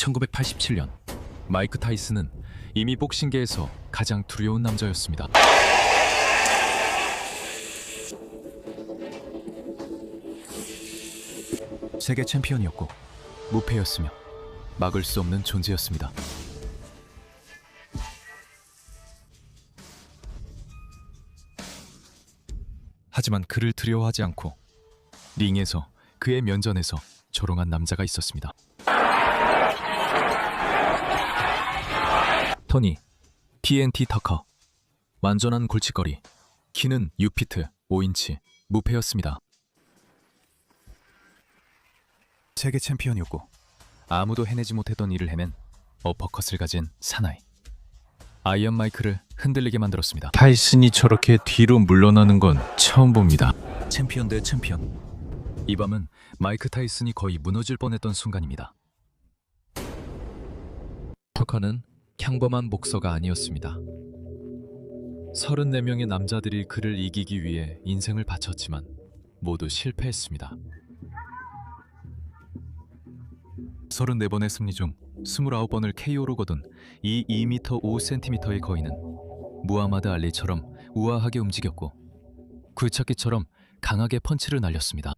1987년 마이크 타이슨은 이미 복싱계에서 가장 두려운 남자였습니다. 세계 챔피언이었고 무패였으며 막을 수 없는 존재였습니다. 하지만 그를 두려워하지 않고 링에서 그의 면전에서 조롱한 남자가 있었습니다. 토니 TNT 터커. 완전한 골칫거리. 키는 6피트 5인치. 무패였습니다. 세계 챔피언이었고 아무도 해내지 못했던 일을 해낸 어퍼컷을 가진 사나이. 아이언 마이크를 흔들리게 만들었습니다. 타이슨이 저렇게 뒤로 물러나는 건 처음 봅니다. 챔피언 대 챔피언. 이 밤은 마이크 타이슨이 거의 무너질 뻔했던 순간입니다. 터커는 평범한 복서가 아니었습니다. 34명의 남자들이 그를 이기기 위해 인생을 바쳤지만 모두 실패했습니다. 34번의 승리 중 29번을 KO로 거둔 이 2m 5cm의 거인은 무하마드 알리처럼 우아하게 움직였고 굴착기처럼 강하게 펀치를 날렸습니다.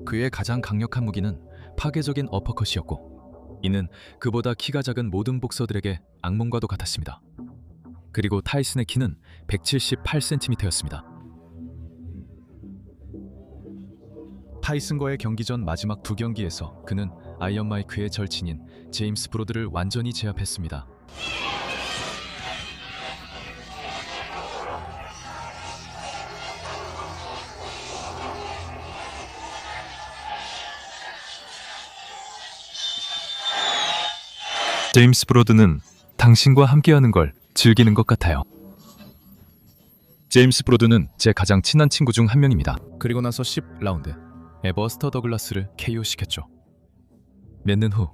그의 가장 강력한 무기는 파괴적인 어퍼컷이었고 이는 그보다 키가 작은 모든 복서들에게 악몽과도 같았습니다. 그리고 타이슨의 키는 178cm였습니다. 타이슨과의 경기 전 마지막 두 경기에서 그는 아이언 마이크의 절친인 제임스 브로드를 완전히 제압했습니다. 제임스 브로드는 당신과 함께하는 걸 즐기는 것 같아요. 제임스 브로드는 제 가장 친한 친구 중 한 명입니다. 그리고 나서 10라운드 에버스터 더글라스를 KO시켰죠. 몇 년 후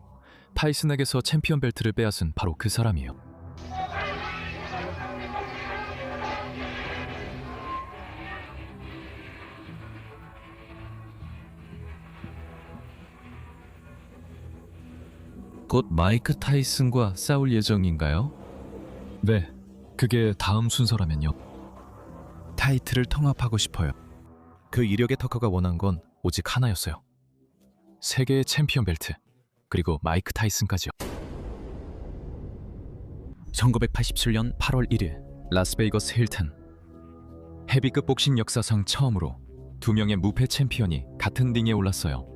타이슨에게서 챔피언 벨트를 빼앗은 바로 그 사람이에요. 곧 마이크 타이슨과 싸울 예정인가요? 네, 그게 다음 순서라면요. 타이틀을 통합하고 싶어요. 그 이력의 터커가 원한 건 오직 하나였어요. 세계의 챔피언 벨트, 그리고 마이크 타이슨까지요. 1987년 8월 1일 라스베이거스 힐튼. 헤비급 복싱 역사상 처음으로 두 명의 무패 챔피언이 같은 링에 올랐어요.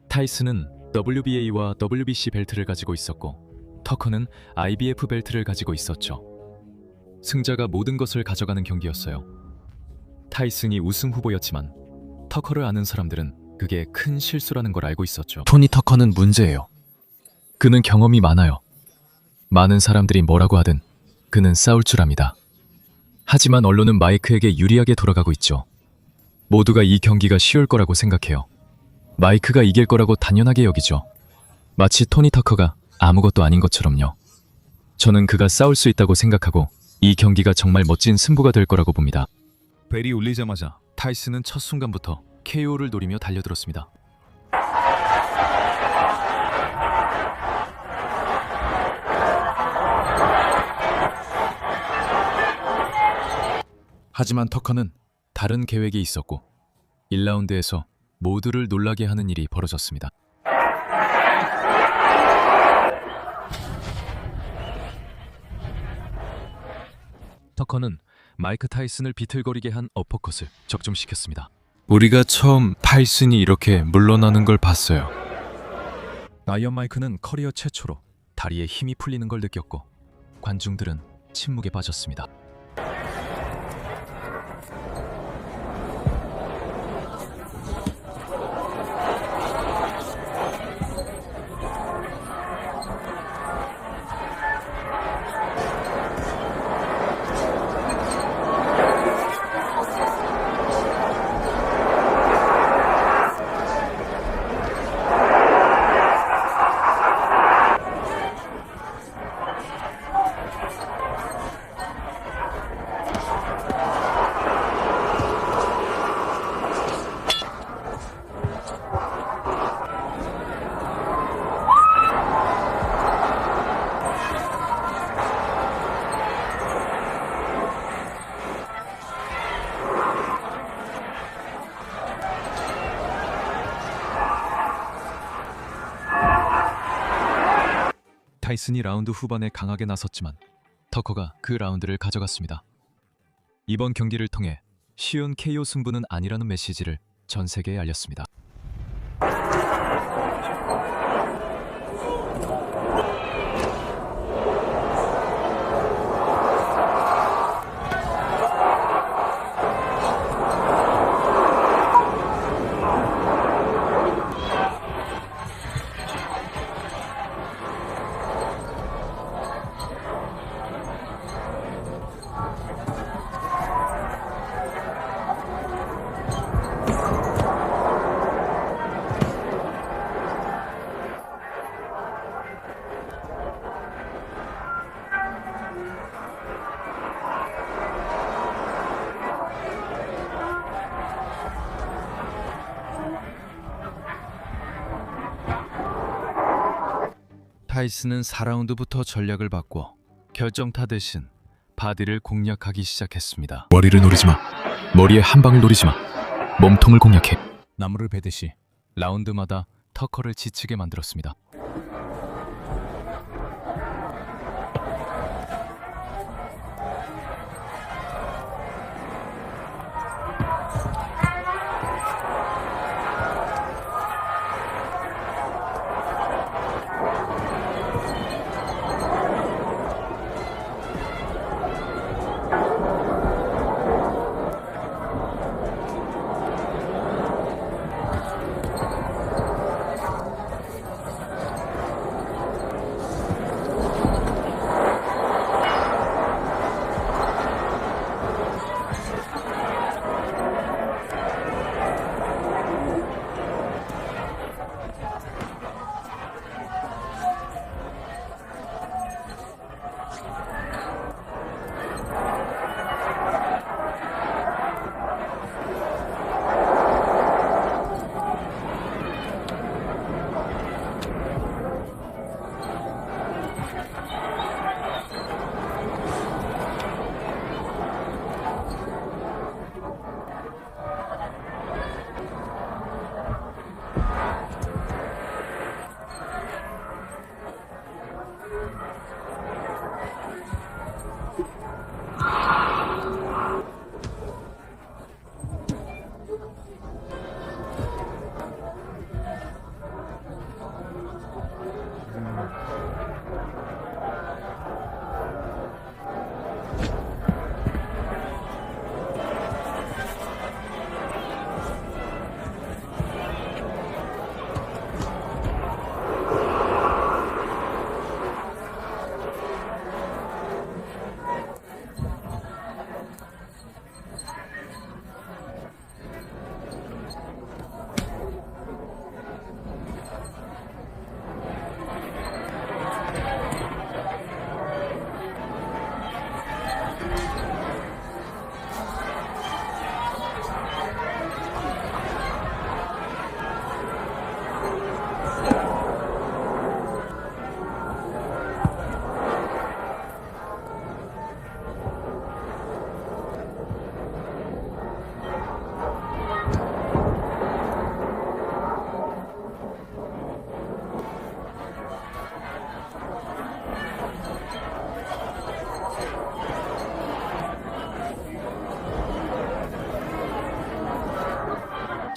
타이슨은 WBA와 WBC 벨트를 가지고 있었고 터커는 IBF 벨트를 가지고 있었죠. 승자가 모든 것을 가져가는 경기였어요. 타이슨이 우승 후보였지만 터커를 아는 사람들은 그게 큰 실수라는 걸 알고 있었죠. 토니 터커는 문제예요. 그는 경험이 많아요. 많은 사람들이 뭐라고 하든 그는 싸울 줄 압니다. 하지만 언론은 마이크에게 유리하게 돌아가고 있죠. 모두가 이 경기가 쉬울 거라고 생각해요. 마이크가 이길 거라고 당연하게 여기죠. 마치 토니 터커가 아무것도 아닌 것처럼요. 저는 그가 싸울 수 있다고 생각하고 이 경기가 정말 멋진 승부가 될 거라고 봅니다. 벨이 울리자마자 타이슨은 첫 순간부터 KO를 노리며 달려들었습니다. 하지만 터커는 다른 계획이 있었고 1라운드에서 모두를 놀라게 하는 일이 벌어졌습니다. 터커는 마이크 타이슨을 비틀거리게 한 어퍼컷을 적중시켰습니다. 우리가 처음 타이슨이 이렇게 물러나는 걸 봤어요. 아이언 마이크는 커리어 최초로 다리에 힘이 풀리는 걸 느꼈고 관중들은 침묵에 빠졌습니다. 타이슨이 라운드 후반에 강하게 나섰지만 터커가 그 라운드를 가져갔습니다. 이번 경기를 통해 쉬운 KO 승부는 아니라는 메시지를 전 세계에 알렸습니다. 타이슨은 4라운드부터 전략을 바꿔 결정타 대신 바디를 공략하기 시작했습니다. 머리를 노리지 마. 머리에 한 방을 노리지 마. 몸통을 공략해. 나무를 베듯이 라운드마다 터커를 지치게 만들었습니다.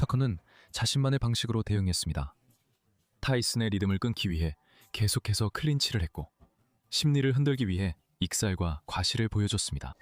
터커는 자신만의 방식으로 대응했습니다. 타이슨의 리듬을 끊기 위해 계속해서 클린치를 했고 심리를 흔들기 위해 익살과 과실을 보여줬습니다.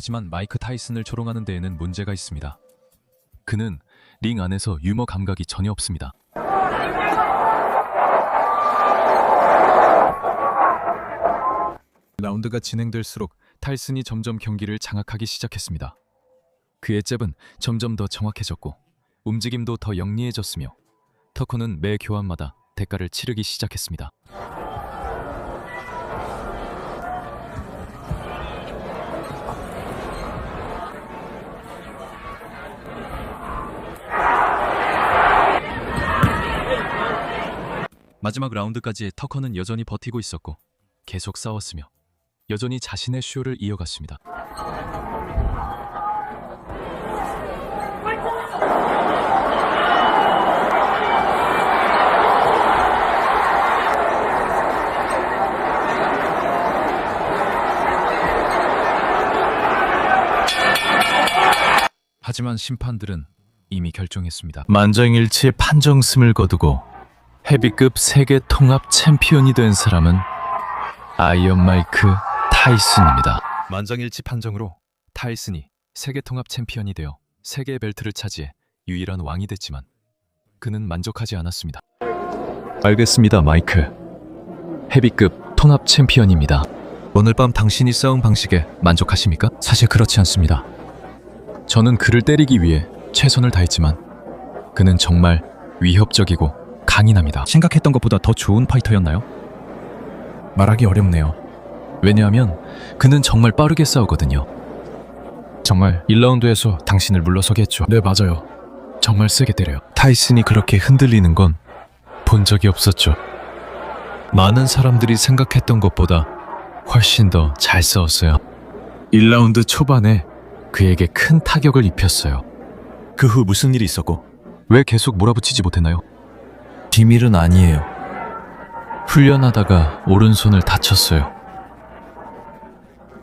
하지만 마이크 타이슨을 조롱하는 데에는 문제가 있습니다. 그는 링 안에서 유머 감각이 전혀 없습니다. 라운드가 진행될수록 타이슨이 점점 경기를 장악하기 시작했습니다. 그의 잽은 점점 더 정확해졌고 움직임도 더 영리해졌으며 터커는 매 교환마다 대가를 치르기 시작했습니다. 마지막 라운드까지 터커는 여전히 버티고 있었고 계속 싸웠으며 여전히 자신의 쇼를 이어갔습니다. 하지만 심판들은 이미 결정했습니다. 만장일치의 판정승을 거두고 헤비급 세계 통합 챔피언이 된 사람은 아이언 마이크 타이슨입니다. 만장일치 판정으로 타이슨이 세계 통합 챔피언이 되어 세계 벨트를 차지해 유일한 왕이 됐지만 그는 만족하지 않았습니다. 알겠습니다, 마이크. 헤비급 통합 챔피언입니다. 오늘 밤 당신이 싸운 방식에 만족하십니까? 사실 그렇지 않습니다. 저는 그를 때리기 위해 최선을 다했지만 그는 정말 위협적이고 강인합니다. 생각했던 것보다 더 좋은 파이터였나요? 말하기 어렵네요. 왜냐하면 그는 정말 빠르게 싸우거든요. 정말 1라운드에서 당신을 물러서게 했죠. 네, 맞아요. 정말 세게 때려요. 타이슨이 그렇게 흔들리는 건 본 적이 없었죠. 많은 사람들이 생각했던 것보다 훨씬 더 잘 싸웠어요. 1라운드 초반에 그에게 큰 타격을 입혔어요. 그 후 무슨 일이 있었고? 왜 계속 몰아붙이지 못했나요? 비밀은 아니에요. 훈련하다가 오른손을 다쳤어요.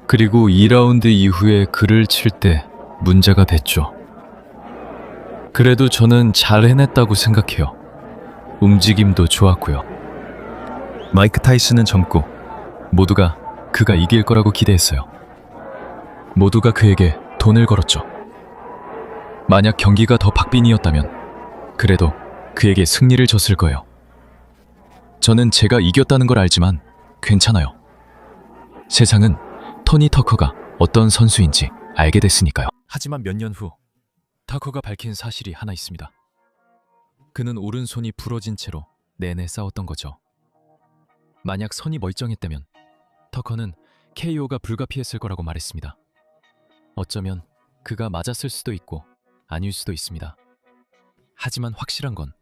그리고 2라운드 이후에 그를 칠 때 문제가 됐죠. 그래도 저는 잘 해냈다고 생각해요. 움직임도 좋았고요. 마이크 타이슨은 젊고 모두가 그가 이길 거라고 기대했어요. 모두가 그에게 돈을 걸었죠. 만약 경기가 더 박빙이었다면 그래도 그에게 승리를 줬을 거예요. 저는 제가 이겼다는 걸 알지만 괜찮아요. 세상은 토니 터커가 어떤 선수인지 알게 됐으니까요. 하지만 몇 년 후 터커가 밝힌 사실이 하나 있습니다. 그는 오른손이 부러진 채로 내내 싸웠던 거죠. 만약 손이 멀쩡했다면 터커는 KO가 불가피했을 거라고 말했습니다. 어쩌면 그가 맞았을 수도 있고 아닐 수도 있습니다. 하지만 확실한 건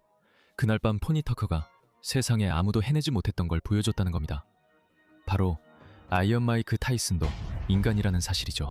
그날 밤 포니 터커가 세상에 아무도 해내지 못했던 걸 보여줬다는 겁니다. 바로 아이언 마이크 타이슨도 인간이라는 사실이죠.